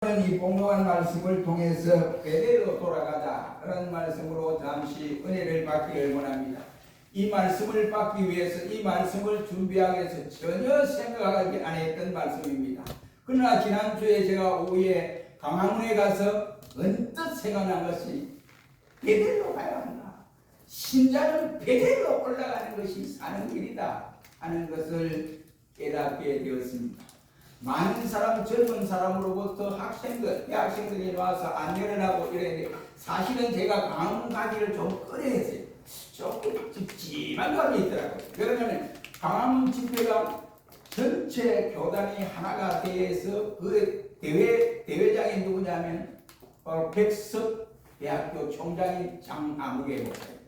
이 공동한 말씀을 통해서 베델로 돌아가자 그런 말씀으로 잠시 은혜를 받기를 원합니다. 이 말씀을 받기 위해서 이 말씀을 준비하기 위해서 전혀 생각하지 않았던 말씀입니다. 그러나 지난주에 제가 오후에 강화문에 가서 언뜻 생각난 것이 베델로 가야 한다. 신자는 베델로 올라가는 것이 사는 길이다 하는 것을 깨닫게 되었습니다. 많은 사람, 젊은 사람으로부터 학생들, 대학생들이 와서 안내를 하고 이랬는데 사실은 제가 강화문 가기를 좀 꺼려했어요. 조금 찝찝한 감이 있더라고요. 그러면 강화문 집회가 전체 교단이 하나가 돼서 그 대회장이 누구냐면 바로 백석 대학교 총장인 장아무개 목사예요.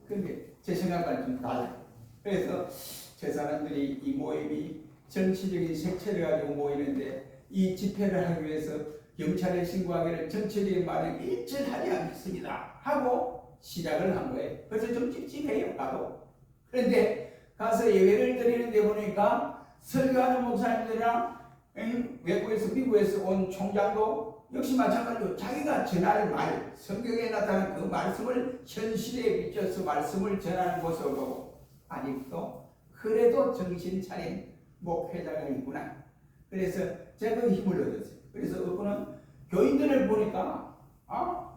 그런데 제 생각과는 좀 달라요. 그래서 제 사람들이 이 모임이 정치적인 색채를 가지고 모이는데 이 집회를 하기 위해서 경찰에 신고하기를 전체적인 반응이 일절하지 않겠습니다 하고 시작을 한 거예요. 그래서 좀 찝찝해요. 가도. 그런데 가서 예배를 드리는데 보니까 설교하는 목사님들이랑 외국에서 미국에서 온 총장도 역시 마찬가지로 자기가 전할 말, 성경에 나타난 그 말씀을 현실에 비춰서 말씀을 전하는 모습을 보고 아직도 그래도 정신 차린 목회자가 있구나. 그래서 제가 그 힘을 얻었어요. 그래서 그분은 교인들을 보니까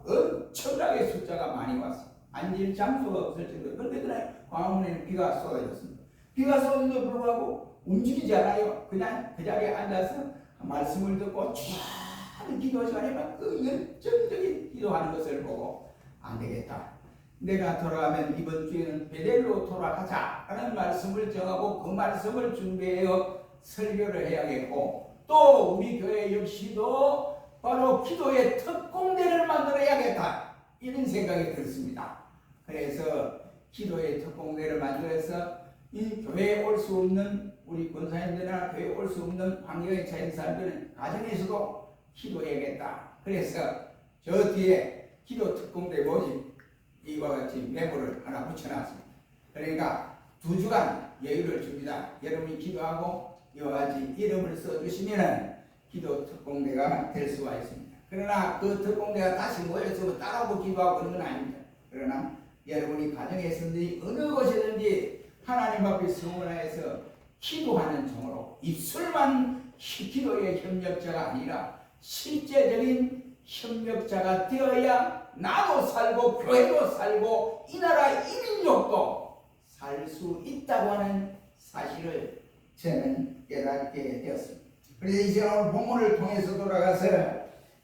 엄청나게 숫자가 많이 왔어요. 앉을 장소가 없을 정도로. 그런데 그날 광화문에는 비가 쏟아졌습니다. 비가 쏟아져도 불구하고 움직이지 않아요. 그냥 그 자리에 앉아서 말씀을 듣고 쫙 기도 시간에 막 그 열정적인 기도하는 것을 보고 안 되겠다. 내가 돌아가면 이번 주에는 베델로 돌아가자 하는 말씀을 정하고 그 말씀을 준비하여 설교를 해야겠고 또 우리 교회 역시도 바로 기도의 특공대를 만들어야겠다 이런 생각이 들었습니다. 그래서 기도의 특공대를 만들어서 이 교회에 올 수 없는 우리 권사님들이나 교회에 올 수 없는 환경에 처한 사람들은 가정에서도 기도해야겠다. 그래서 저 뒤에 기도 특공대 모집 이와 같이 메모를 하나 붙여놨습니다. 그러니까 2주간 여유를 줍니다. 여러분이 기도하고 이와 같이 이름을 써주시면 기도 특공대가 될 수가 있습니다. 그러나 그 특공대가 다시 모여서 따라오고 기도하고 그런 건 아닙니다. 그러나 여러분이 가정에서든지 어느 곳이든지 하나님 앞에 성원하여서 기도하는 종으로 입술만 기도의 협력자가 아니라 실제적인 협력자가 되어야 나도 살고 교회도 살고 이 나라 이민족도 살 수 있다고 하는 사실을 저는 깨닫게 되었습니다. 그래서 이제 오늘 본문을 통해서 돌아가서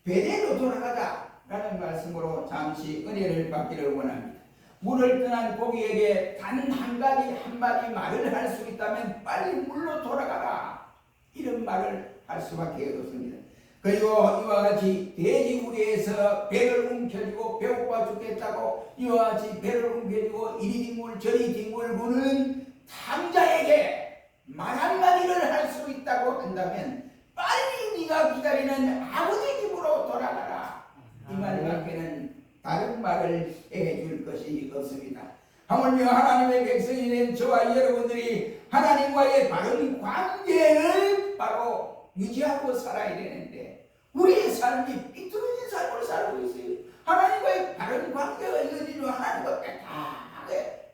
베델로 돌아가자라는 말씀으로 잠시 은혜를 받기를 원합니다. 물을 떠난 고기에게 단 한 가지 한마디 말을 할 수 있다면 빨리 물로 돌아가라 이런 말을 할 수밖에 없습니다. 그리고 이와 같이 돼지우리에서 배를 움켜쥐고 배고파 죽겠다고 이와 같이 배를 움켜쥐고 이리 뒷물 저리 뒷물 부는 탐자에게 말 한마디를 할 수 있다고 한다면 빨리 네가 기다리는 아버지 집으로 돌아가라 이 말밖에는 다른 말을 해줄 것이 없습니다. 하물며 하나님의 백성이 된 저와 여러분들이 하나님과의 바른 관계를 바로 유지하고 살아야 되는데 우리의 삶이 삐뚤어진 삶으로 살고 있어요. 하나님과의 바른 관계가 이어지고 하나님과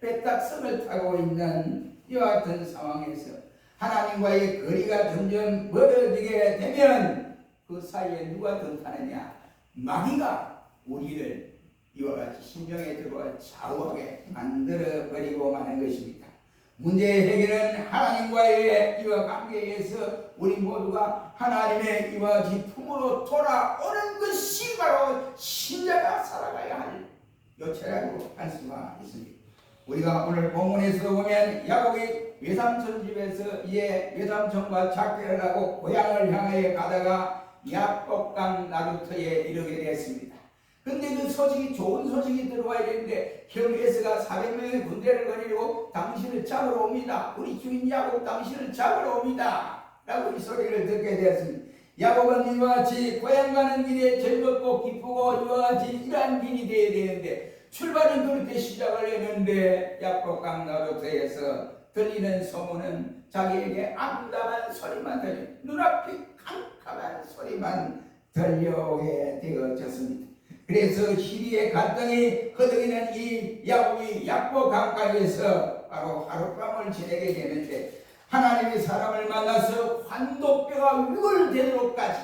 빼딱성을 타고 있는 이와 같은 상황에서 하나님과의 거리가 점점 멀어지게 되면 그 사이에 누가 더 타느냐? 마귀가 우리를 이와 같이 심정에 들어와 좌우하게 만들어버리고 마는 것입니다. 문제의 해결은 하나님과의 이와 관계에서 우리 모두가 하나님의 이와 같이 품으로 돌아오는 것이 바로 신자가 살아가야 할 요체라고 할 수가 있습니다. 우리가 오늘 본문에서 보면 야곱이 외삼촌 집에서 이에 외삼촌과 작별을 하고 고향을 향하여 가다가 야복강 나루터에 이르게 되었습니다. 근데 그 소식이 좋은 소식이 들어와야 되는데 형 에서가 400명의 군대를 거느리고 당신을 잡으러 옵니다. 우리 주인 야곱 당신을 잡으러 옵니다. 라고 이 소리를 듣게 되었습니다. 야곱은 이와 같이 고향 가는 길에 즐겁고 기쁘고 이와 같이 이러한 길이 되어야 되는데 출발은 그렇게 시작을 했는데 야복강 나루터에서 들리는 소문은 자기에게 암담한 소리만 들려 눈앞이 캄캄한 소리만 들려오게 되어졌습니다. 그래서 시리의 갈등이 허덕이는 이 야곱이 약보 강가에서 바로 하룻밤을 지내게 되는데, 하나님의 사람을 만나서 환도뼈가 위골되도록까지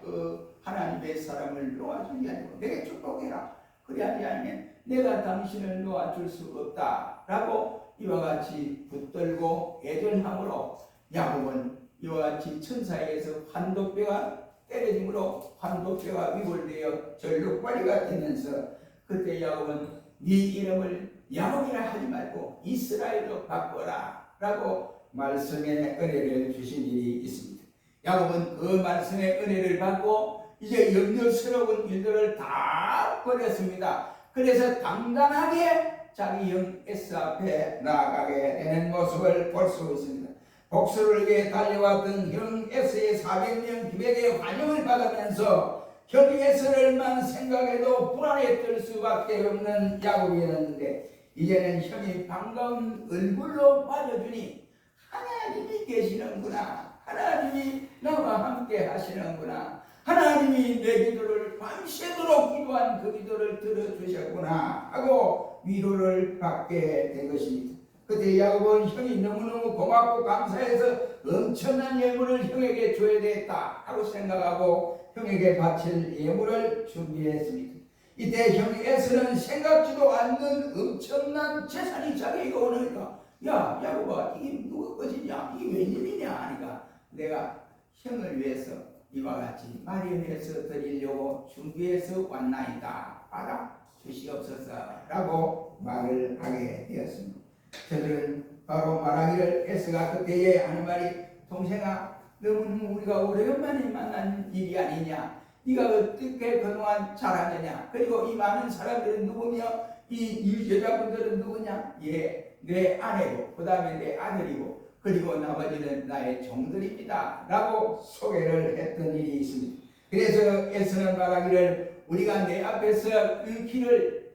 그 하나님의 사람을 놓아주는 게 아니고 내게 축복해라, 그래 아니면 내가 당신을 놓아줄 수 없다 라고 이와 같이 붙들고 애절함으로 야곱은 이와 같이 천사에게서 환도뼈가 때려짐으로 환도뼈가 위골되어 절룩발이가 되면서, 그때 야곱은 네 이름을 야곱이라 하지 말고 이스라엘로 바꿔라 라고 말씀의 은혜를 주신 일이 있습니다. 야곱은 그 말씀의 은혜를 받고 이제 염려스러운 일들을 다 버렸습니다. 그래서 당당하게 자기 형 에스 앞에 나아가게 되는 모습을 볼 수 있습니다. 복수를 위해 달려왔던 형 에스의 400명 기백의 환영을 받으면서 형 에스를만 생각해도 불안에 떨 수밖에 없는 야곱이었는데, 이제는 형이 반가운 얼굴로 맞아주니 하나님이 계시는구나, 하나님이 나와 함께 하시는구나, 하나님이 내 기도를 밤새도록 기도한 그 기도를 들어주셨구나 하고 위로를 받게 된 것입니다. 그때 야곱은 형이 너무너무 고맙고 감사해서 엄청난 예물을 형에게 줘야 되겠다 하고 생각하고 형에게 바칠 예물을 준비했습니다. 이때 형 에스는 생각지도 않는 엄청난 재산이 자기에게 오니까, 야 야곱아, 이게 누구 것이냐, 이게 웬일이냐 하니까, 내가 형을 위해서 이와 같이 마련해서 드리려고 준비해서 왔나이다, 받아 주시옵소서 라고 말을 하게 되었습니다. 저들은 바로 말하기를, 에스가 그때에 하는 말이, 동생아, 너무너무 우리가 오래간만에 만난 일이 아니냐, 네가 어떻게 그동안 잘하느냐, 그리고 이 많은 사람들은 누구며 이 여자분들은 누구냐, 예, 내 아내고 그 다음에 내 아들이고 그리고 나머지는 나의 종들입니다 라고 소개를 했던 일이 있습니다. 그래서 에스는 말하기를, 우리가 내 앞에서 이 길을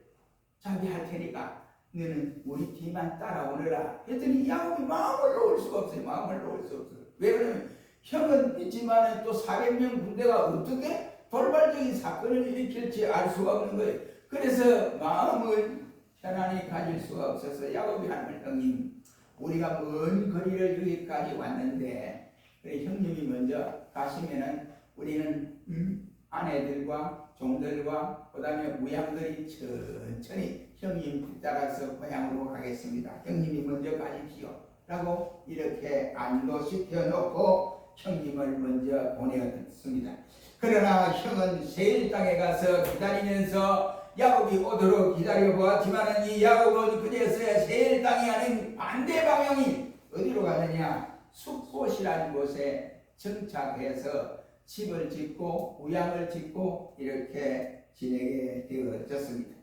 자기할 테니까 너는 우리 뒤만 따라오너라 했더니 야곱이 마음을 놓을 수가 없어요. 마음을 놓을 수 없어요. 왜 그러냐면 형은 믿지만 또 400명 군대가 어떻게 돌발적인 사건을 일으킬지 알 수가 없는 거예요. 그래서 마음을 편안히 가질 수가 없어서 야곱이 하는, 형님, 우리가 먼 거리를 여기까지 왔는데 그래, 형님이 먼저 가시면은 우리는 아내들과 종들과 그 다음에 무양들이 천천히 형님 뒤따라서 고향으로 가겠습니다. 형님이 먼저 가십시오 라고 이렇게 안도시켜 놓고 형님을 먼저 보내었습니다. 그러나 형은 세일 땅에 가서 기다리면서 야곱이 오도록 기다려보았지만, 이 야곱은 그제서야 세일 땅이 아닌 반대 방향이 어디로 가느냐, 숲곳이라는 곳에 정착해서 집을 짓고 우양을 짓고 이렇게 지내게 되어졌습니다.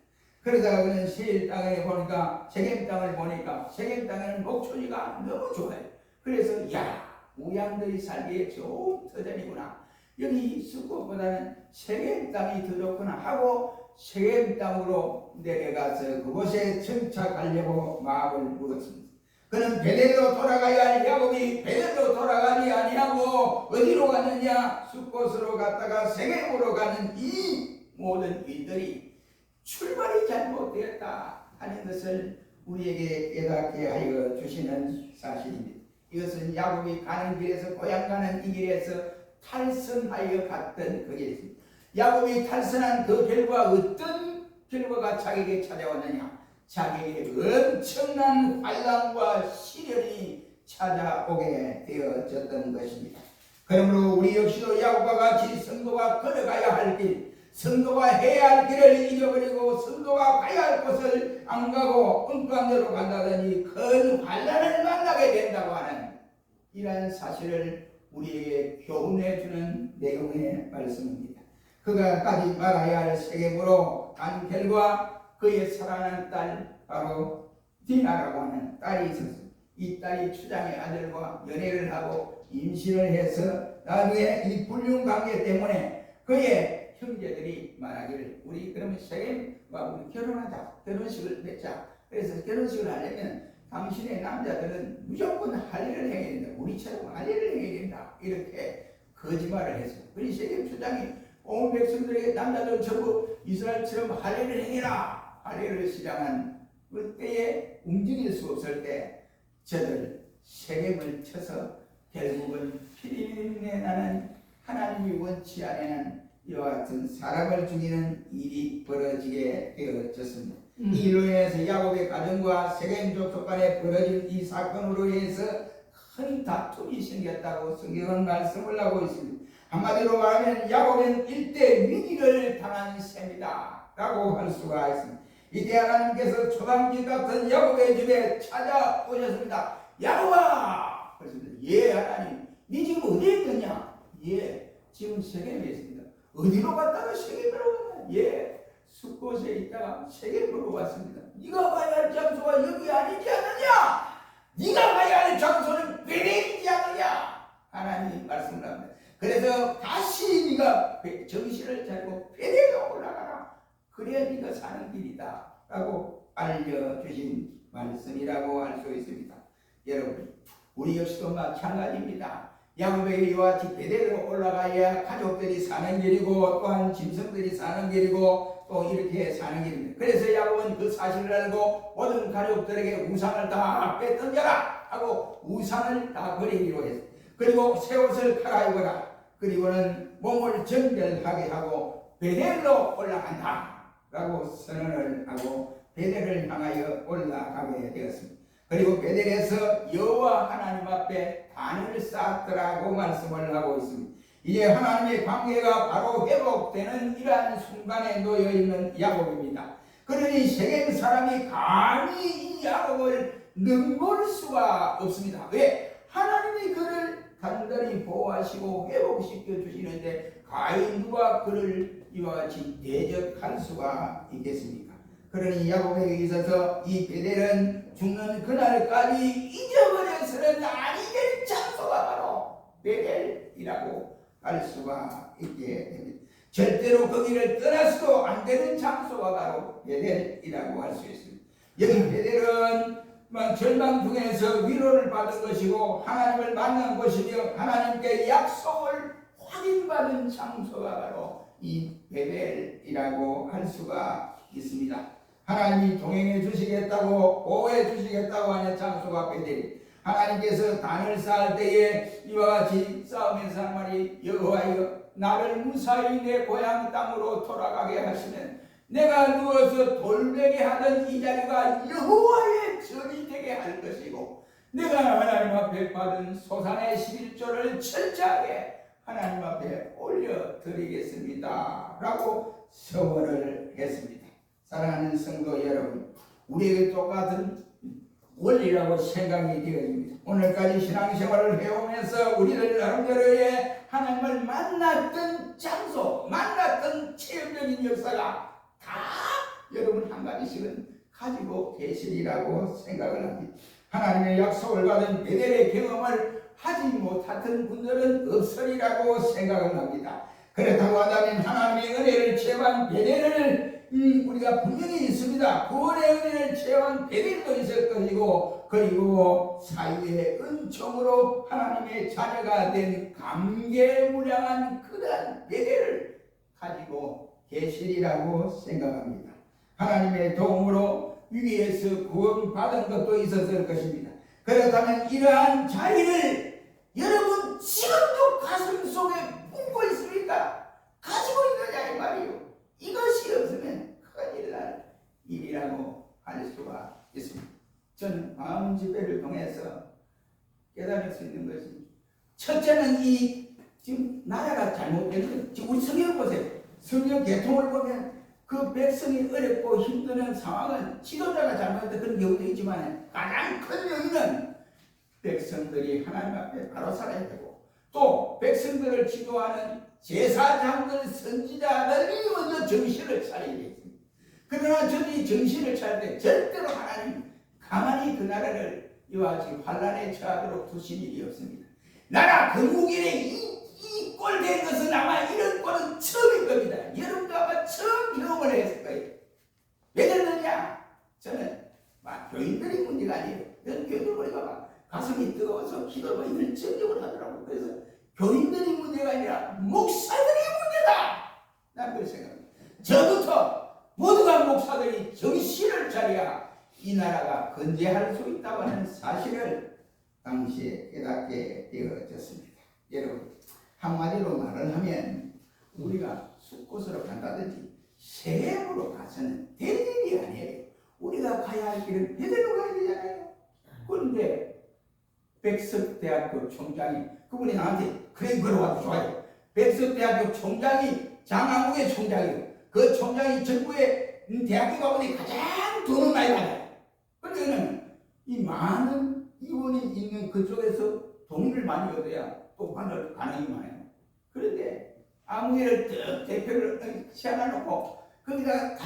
그러다가 그는 세일 땅에 보니까, 세겜 땅을 보니까 세겜 땅에는 목초지가 너무 좋아요. 그래서 야, 우양들이 살기에 좋은 터전이구나, 여기 숲곳보다는 세겜 땅이 더 좋구나 하고 세겜 땅으로 내려가서 그곳에 정착하려고 마음을 먹었습니다. 그는 베델로 돌아가야 할 야곱이 베델로 돌아가지 아니하고 어디로 갔느냐, 숲곳으로 갔다가 세겜으로 가는 이 모든 일들이 출발이 잘못되었다 하는 것을 우리에게 깨닫게 하여 주시는 사실입니다. 이것은 야곱이 가는 길에서, 고향 가는 이 길에서 탈선하여 갔던 그 길입니다. 야곱이 탈선한 그 결과 어떤 결과가 자기에게 찾아왔느냐, 자기에게 엄청난 환난과 시련이 찾아오게 되어졌던 것입니다. 그러므로 우리 역시도 야곱과 같이 성도가 걸어가야 할 길, 성도가 해야 할 길을 잊어버리고 성도가 가야 할 곳을 안 가고 엉뚱한 데로 간다더니 큰 환난을 만나게 된다고 하는 이러한 사실을 우리에게 교훈해 주는 내용의 말씀입니다. 그가 가지 말아야 할 세겜으로 간 결과 그의 사랑하는 딸, 바로 디나라고 하는 딸이 있었습니다. 이 딸이 추장의 아들과 연애를 하고 임신을 해서 나중에 이 불륜 관계 때문에 그의 형제들이 말하기를, 우리 그러면 세겜과 우리 결혼하자, 결혼식을 맺자. 그래서 결혼식을 하려면 당신의 남자들은 무조건 할례를 해야 된다, 우리처럼 할례를 해야 된다, 이렇게 거짓말을 했어요. 그리 세겜 주장이 온 백성들에게 남자들 전부 이스라엘처럼 할례를 행해라, 할례를 시작한 그때에 움직일 수 없을 때 저들 세겜을 쳐서 결국은 피리민에 나는 하나님이 원치 않는 이와 같은 사람을 죽이는 일이 벌어지게 되어졌습니다. 이 일로 인해서 야곱의 가정과 세겜 족속 간에 벌어진 이 사건으로 인해서 큰 다툼이 생겼다고 성경은 말씀을 하고 있습니다. 한마디로 말하면 야곱은 일대 위기를 당한 셈이다 라고 할 수가 있습니다. 이때 하나님께서 초당지 같은 야곱의 집에 찾아오셨습니다. 야곱아! 그렇습니다. 예 하나님, 네 지금 어디에 있느냐? 예, 지금 세겜에 있습니다. 어디로 갔다가 세겜으로 갔냐? 예, 숲곳에 있다가 세겜으로 왔습니다. 네가 가야 할 장소가 여기 아니지 않느냐? 네가 가야 할 장소는 베델이지 않느냐? 하나님 말씀을 합니다. 그래서 다시 네가 정신을 차리고 베델로 올라가라. 그래야 네가 사는 길이다 라고 알려주신 말씀이라고 할 수 있습니다. 여러분, 우리 역시도 마찬가지입니다. 야곱에게 이와 같이 베델로 올라가야 가족들이 사는 길이고 또한 짐승들이 사는 길이고 또 이렇게 사는 길입니다. 그래서 야곱은 그 사실을 알고 모든 가족들에게 우상을 다 빼던져라 하고 우상을 다 버리기로 했습니다. 그리고 새 옷을 갈아입어라. 그리고는 몸을 정결하게 하고 베델로 올라간다 라고 선언을 하고 베델을 향하여 올라가게 되었습니다. 그리고 베델에서 여호와 하나님 앞에 단을 쌓았더라고 말씀을 하고 있습니다. 이제 하나님의 관계가 바로 회복되는 이러한 순간에 놓여 있는 야곱입니다. 그러니 세겜 사람이 감히 이 야곱을 넘볼 수가 없습니다. 왜? 하나님이 그를 단단히 보호하시고 회복시켜 주시는데 과연 누가 그를 이와 같이 대적할 수가 있겠습니까? 그러니 야곱에게 있어서 이 베델은 죽는 그날까지 잊어버려서는 아니 될 장소가 바로 베델이라고 할 수가 있게 됩니다. 절대로 거기를 떠나서도 안 되는 장소가 바로 베델이라고 할 수 있습니다. 여기 베델은 절망 중에서 위로를 받은 것이고 하나님을 만난 것이며 하나님께 약속을 확인받은 장소가 바로 이 베델이라고 할 수가 있습니다. 하나님이 동행해 주시겠다고 보호해 주시겠다고 하는 장소가 베델이, 하나님께서 단을 쌓을 때에 이와 같이 싸우면서 한 말이 여호와여 나를 무사히 내 고향 땅으로 돌아가게 하시면 내가 누워서 돌베개 하던 이 자리가 여호와의 전이 되게 할 것이고 내가 하나님 앞에 받은 소산의 11조를 철저하게 하나님 앞에 올려드리겠습니다 라고 서원을 했습니다. 사랑하는 성도 여러분, 우리에게 똑같은 원리라고 생각이 되어집니다. 오늘까지 신앙생활을 해오면서 우리들 나름대로의 하나님을 만났던 장소, 만났던 체험적인 역사가 다 여러분 한 가지씩은 가지고 계시리라고 생각을 합니다. 하나님의 약속을 받은 베델의 경험을 하지 못했던 분들은 없으리라고 생각을 합니다. 그렇다고 한다면 하나님의 은혜를 체험한 베델을 우리가 분명히 있습니다. 구원의 은혜를 체험한 베델도 있을 것이고 그리고 사유의 은총으로 하나님의 자녀가 된 감개무량한 그러한 베델을 가지고 계시리라고 생각합니다. 하나님의 도움으로 위기에서 구원받은 것도 있었을 것입니다. 그렇다면 이러한 자리를 여러분 지금도 가슴 속에 품고 있습니까? 가지고 있느냐 이 말이요. 이것이 없으면 큰일 날 일이라고 할 수가 있습니다. 저는 마음 집회를 통해서 깨달을 수 있는 것이, 첫째는 이 지금 나라가 잘못되는, 지금 우리 성경 보세요. 성경 개통을 보면 그 백성이 어렵고 힘드는 상황은 지도자가 잘못했던 그런 경우도 있지만 가장 큰 요인은 백성들이 하나님 앞에 바로 살아야 되고 또 백성들을 지도하는 제사장들, 선지자들이 먼저 정신을 차려야 되겠습니다. 그러나 저들이 정신을 차릴 때 절대로 하나님 가만히 그 나라를 이와 같이 환란에 처하도록 두신 일이 없습니다. 나라 건국일에 이 꼴 된 것은 아마 이런 꼴은 처음일 겁니다. 여러분도 아마 처음 경험을 했을 거예요. 왜 그러느냐? 저는 막 교인들의 문제가 아니에요. 이런 교인들 보니까 막 가슴이 뜨거워서 기도를 열정적으로 하더라고요. 그래서 교인들의 문제가 이 나라가 건재할 수 있다고 하는 사실을 당시에 깨닫게 되어졌습니다. 여러분, 한마디로 말을 하면 우리가 숲곳으로 간다든지 세계로 가서는 될 일이 아니에요. 우리가 가야 할 길은 제대로 가야 되잖아요. 그런데 백석대학교 총장이, 그분이 나한테 그래 걸어와도 좋아요. 백석대학교 총장이 장항욱의 총장이에요. 그 총장이 전국에 대학교 가운데 가장 돈을 많이 받아요. 그러면 이 많은 이원이 있는 그쪽에서 돈을 많이 얻어야 또 받을 가능이 많아요. 그런데 아무개를 쭉 대표를 시안해놓고 거기다가 다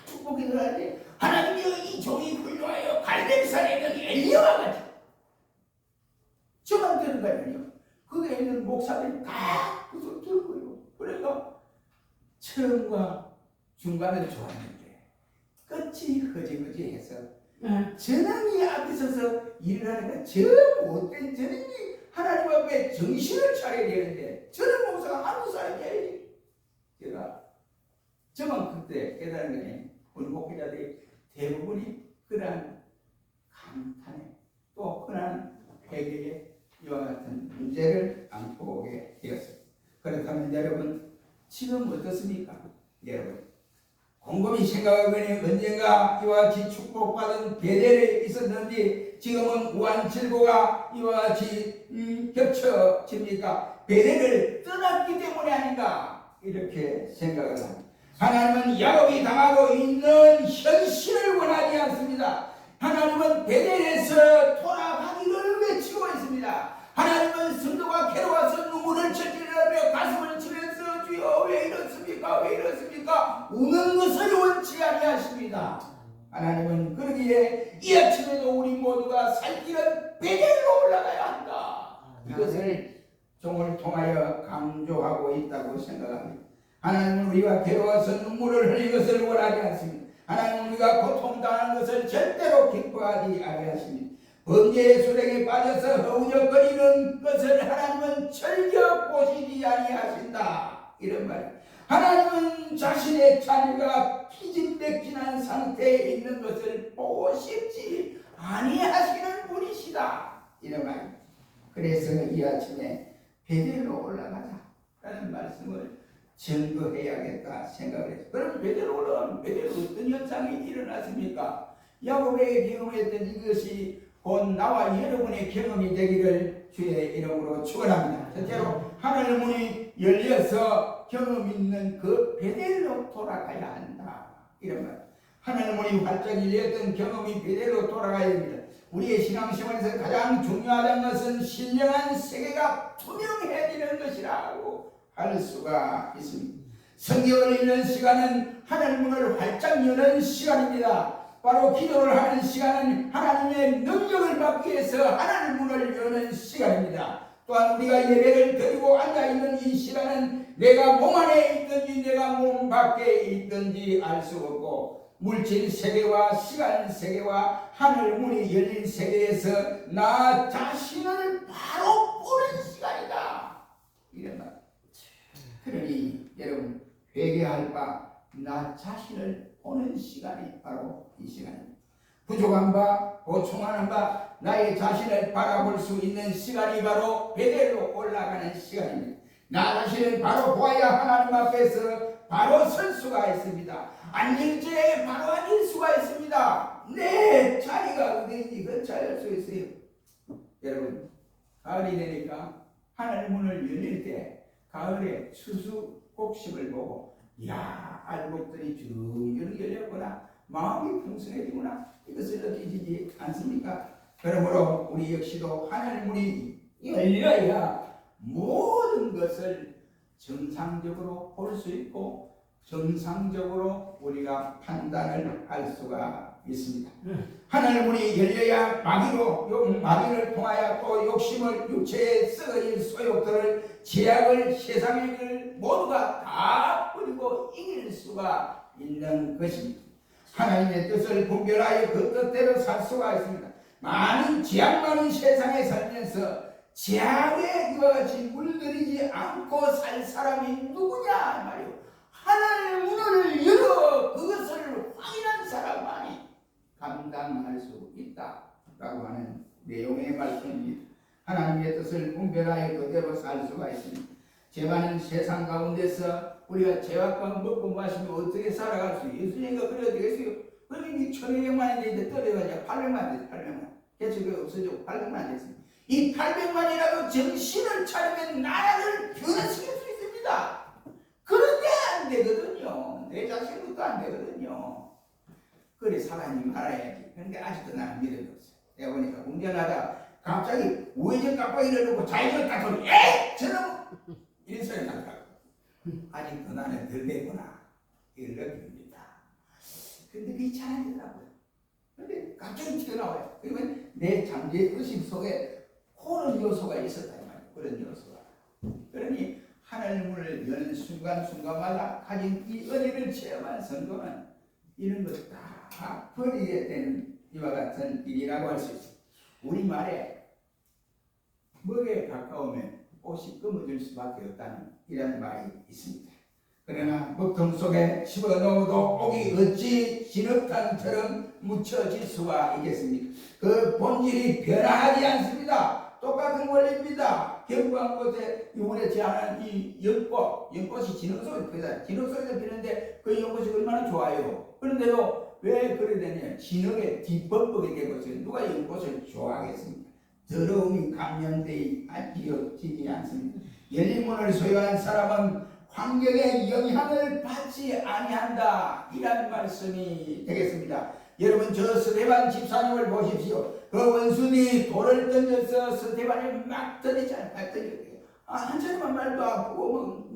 축복이 들어가지, 하나님이여 이 종이 훌륭하여 갈대산에 있는 엘리야와 같이 저만 되는 거 아니에요. 거기에 있는 목사들이 다 그걸 들고요. 그래서 처음과 중간은 좋았는데 끝이 허지허지해서 저놈이 앞에 서서 일을 하니까 저 못된 저놈이 하나님 앞에 정신을 차려야 되는데 저런 목사가 아무 사람이 아니지. 저만 그때 깨달은 거니 우리 목회자들이 대부분이 그러한 감탄에 또 흔한 회개에 이와 같은 문제를 안고 오게 되었습니다. 그렇다면 여러분 지금 어떻습니까? 여러분 곰곰이 생각하거니 언젠가 이와 같이 축복받은 베델에 있었는지 지금은 우한질고가 이와 같이 겹쳐집니까? 베델을 떠났기 때문이 아닌가 이렇게 생각을 합니다. 하나님은 야곱이 당하고 있는 현실을 원하지 않습니다. 하나님은 베델에서 돌아가기를 외치고 있습니다. 하나님은 성도가 괴로워서 눈물을 절질하며 가슴을 치면서 주여 왜 이렇습니까? 왜 이렇습니까? 우는 것을 원치 아니하십니다. 하나님은 그러기에 이 아침에도 우리 모두가 살 길은 베델로 올라가야 한다. 이것을 종을 통하여 강조하고 있다고 생각합니다. 하나님은 우리가 괴로워서 눈물을 흘리는 것을 원하지 않습니다. 하나님은 우리가 고통당하는 것을 절대로 기뻐하지 아니하십니다. 범죄의 수렁에 빠져서 허우적거리는 것을 하나님은 절겨 보시지 아니하신다. 이런 말. 하나님은 자신의 자녀가 피진백진한 상태에 있는 것을 보고 싶지 아니하시는 분이시다. 이런 말. 그래서 이 아침에 베델로 올라가자라는 말씀을 증거해야겠다 생각을 했어요. 그럼 베델로 올라가면 베델로 어떤 현상이 일어났습니까? 야곱에게 경험했던 이것이 곧 나와 여러분의 경험이 되기를 주의 이름으로 축원합니다. 첫째로 하늘 문이 열려서 경험 있는 그 베델로 돌아가야 한다. 이런 말. 하늘 문이 활짝 열렸던 경험이 베델로 돌아가야 됩니다. 우리의 신앙생활에서 가장 중요하다는 것은 신령한 세계가 투명해지는 것이라고 할 수가 있습니다. 성경을 읽는 시간은 하늘 문을 활짝 여는 시간입니다. 바로 기도를 하는 시간은 하나님의 능력을 받기 위해서 하늘 문을 여는 시간입니다. 또한 우리가 예배를 드리고 앉아있는 이 시간은 내가 몸 안에 있든지 내가 몸 밖에 있든지 알 수 없고 물질 세계와 시간 세계와 하늘 문이 열린 세계에서 나 자신을 바로 보는 시간이다. 이런 말. 그러니 여러분 회개할 바 나 자신을 보는 시간이 바로 이 시간입니다. 부족한 바, 보충하는 바, 나의 자신을 바라볼 수 있는 시간이 바로 베델로 올라가는 시간입니다. 나 자신을 바로 보아야 하나님 앞에서 바로 설 수가 있습니다. 앉을 때에 바로 앉을 수가 있습니다. 내 자리가 어디인지 그 찾을 수 있어요. 여러분 가을이 되니까 하늘 문을 열릴 때 가을에 수수곡식을 보고 이야 알곡들이 쭉 열렸구나 마음이 풍성해지구나 이것을 느끼지 않습니까? 그러므로 우리 역시도 하늘 문이 열려야 모든 것을 정상적으로 볼 수 있고 정상적으로 우리가 판단을 할 수가 있습니다. 하늘 문이 열려야 마귀를 통하여 또 욕심을 육체에 썩어질 소욕들을 제약을 세상의 길 모두가 다 버리고 이길 수가 있는 것입니다. 하나님의 뜻을 분별하여 그 뜻대로 살 수가 있습니다. 많은 제약 많은 세상에 살면서 제약에 이와 같이 물들이지 않고 살 사람이 누구냐 말이오. 하늘 문을 열어 그것을 확인한 사람만이 감당할 수 있다라고 하는 내용의 말씀입니다. 하나님의 뜻을 분별하여 그대로 살 수가 있습니다. 죄 많은 세상 가운데서 우리가 죄악과 먹고 마시면 어떻게 살아갈 수 있어요? 예수님과 그래야 되겠어요? 그러니 1,200만이 되는데 떨어가지고 800만 됐어요. 800만. 개척이 없어지고 800만 됐어요. 이 800만이라도 정신을 차리면 나라를 변화시킬 수 있습니다. 그런데 안 되거든요. 내 자신도 안 되거든요. 그래 사람이 말아야지. 그런데 아직도 나는 믿음이 없어요. 내가 보니까 운전하다 갑자기 우회전 깜빡이를 놓고 좌회전 딱 돌려. 에이! 저놈! 이런 소리 나더라고. 아직도 나는 덜 됐구나. 이걸 느낍니다. 근데 그게 잘 안 되더라고요. 근데 갑자기 튀어나와요. 그러면 내 잠재 의식 속에 그런 요소가 있었다. 그런 요소가. 그러니 하늘문을 여는 순간순간마다 가진 이 은혜를 체험한 성도는 이런 것 다 버리게 되는 이와 같은 일이라고 할 수 있습니다. 우리말에 먹에 가까우면 옷이 검어질 수밖에 없다는 이런 말이 있습니다. 그러나 먹통 속에 집어넣어도 옥이 어찌 진흙탕처럼 묻혀질 수가 있겠습니까? 그 본질이 변화하지 않습니다. 똑같은 원리입니다. 경부한 곳에 이번에 제안한 이 연꽃이 진흙 속에 피다. 진흙 속에서 피는데 그 연꽃이 얼마나 좋아요. 그런데도 왜 그래 되냐? 진흙에 뒤범벅이 되고 있어요. 누가 연꽃을 좋아하겠습니까? 더러움이 감염되어 지어지지 않습니다. 열린 문을 소유한 사람은 환경의 영향을 받지 아니한다. 이런 말씀이 되겠습니다. 여러분 저 스데반 집사님을 보십시오. 그 원수들이 돌을 던져서 스데반을 막 던지잖아요. 한 차례만 말도 아프고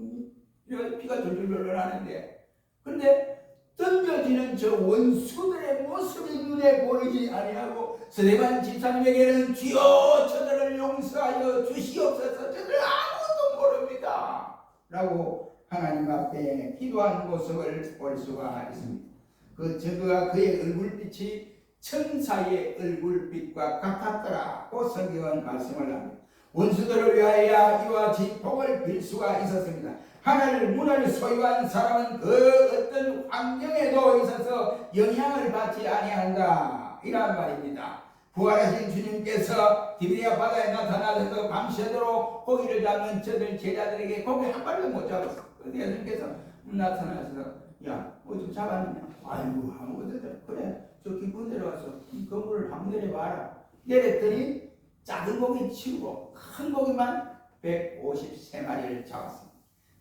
피가 졸졸 흘러나는데, 그런데 던져지는 저 원수들의 모습이 눈에 보이지 아니하고 스데반 집사님에게는 주여 저들을 용서하여 주시옵소서, 저들 아무것도 모릅니다 라고 하나님 앞에 기도한 모습을 볼 수가 있습니다. 그 저그가 그의 얼굴빛이 천사의 얼굴빛과 같았더라고 성경은 말씀을 합니다. 원수들을 위하여 이와 같이 복을 빌 수가 있었습니다. 하늘 문을 소유한 사람은 그 어떤 환경에도 있어서 영향을 받지 아니한다. 이란 말입니다. 부활하신 주님께서 디베리아 바다에 나타나셔서 밤새도록 고기를 잡는 저들 제자들에게 고기 한 마리도 못 잡았어. 그런데 예수님께서 나타나셔서 야, 뭐 좀 잡았느냐? 아이고 아무것도 그래 저 깊은 데로 가서 이 건물을 한번 내려봐라. 내렸더니 작은 고기 치우고 큰 고기만 153마리를 잡았습니다.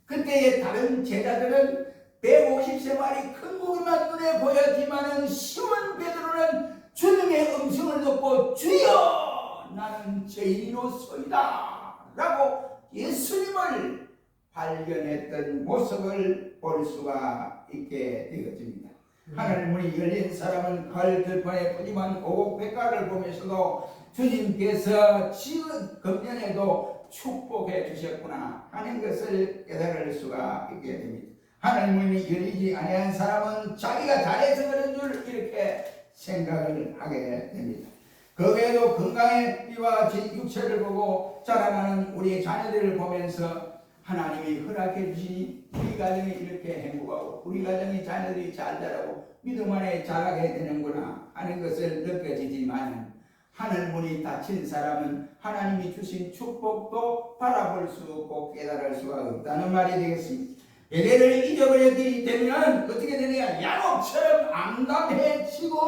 그때의 다른 제자들은 153마리 큰 고기만 눈에 보였지만은 시몬 베드로는 주님의 음성을 듣고 주여 나는 죄인으로소이다 라고 예수님을 발견했던 모습을 볼 수가 있게 되어집니다. 하늘 문이 열린 사람은 가을 들판에 푸짐한 고급 백과를 보면서도 주님께서 지금 금년에도 축복해 주셨구나 하는 것을 깨달을 수가 있게 됩니다. 하늘 문이 열리지 아니한 사람은 자기가 잘해서 그런 줄 이렇게 생각을 하게 됩니다. 그 외에도 건강의 이와 같이 육체를 보고 자라나는 우리 자녀들을 보면서 하나님이 허락해 주시니 우리 가정이 이렇게 행복하고 우리 가정의 자녀들이 잘 자라고 믿음 안에 자라게 되는구나 하는 것을 느껴지지만 하늘 문이 닫힌 사람은 하나님이 주신 축복도 바라볼 수 없고 깨달을 수가 없다는 말이 되겠습니다. 예배를 잊어버렸기 때문에 어떻게 되느냐? 야곱처럼 암담해지고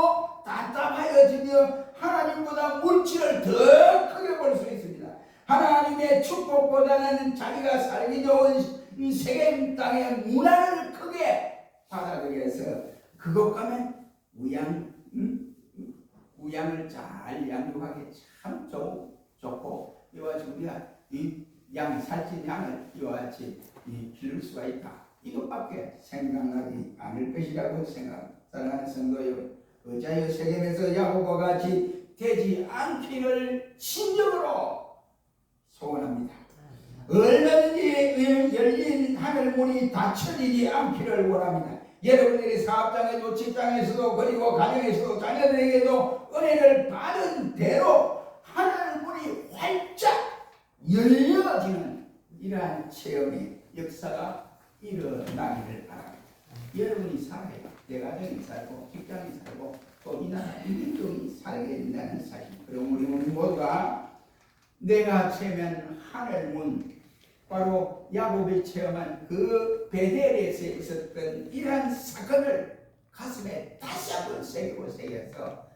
답답하여지며 하나님보다 물질을 더 크게 볼 수 있습니다. 하나님의 축복보다는 자기가 살기 좋은 세겜 땅의 문화를 크게 받아들여서 그것 가면 우양을 잘 양육하기 참 좋고 이와 같이 우리가 이 살찐 양을 이와 같이 기를 수가 있다. 이것밖에 생각나지 않을 것이라고 생각합니다. 사랑하는 성도 여러분, 어찌하여 세겜에서 야곱과 같이 되지 않기를 심정으로 소원합니다. 얼마든지 열린 하늘 문이 닫혀지지 않기를 원합니다. 여러분들이 사업장에도 직장에서도 그리고 가정에서도 자녀들에게도 은혜를 받은 대로 하늘 문이 활짝 열려지는 이러한 체험의 역사가 일어나기를 바랍니다. 여러분이 살아야 내 가정이 살고 직장이 살고 또 이 나라 민족이 살게 된다는 사실. 그럼 우리 모두가 내가 체험한 하늘문 바로 야곱이 체험한 그 베델에서 있었던 이러한 사건을 가슴에 다시 한번 새겨서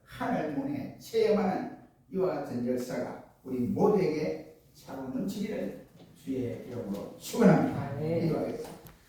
하늘문에 체험하는 이와 같은 역사가 우리 모두에게 차고 넘치기를 주의 이름으로 축원합니다. 기도하겠습니다.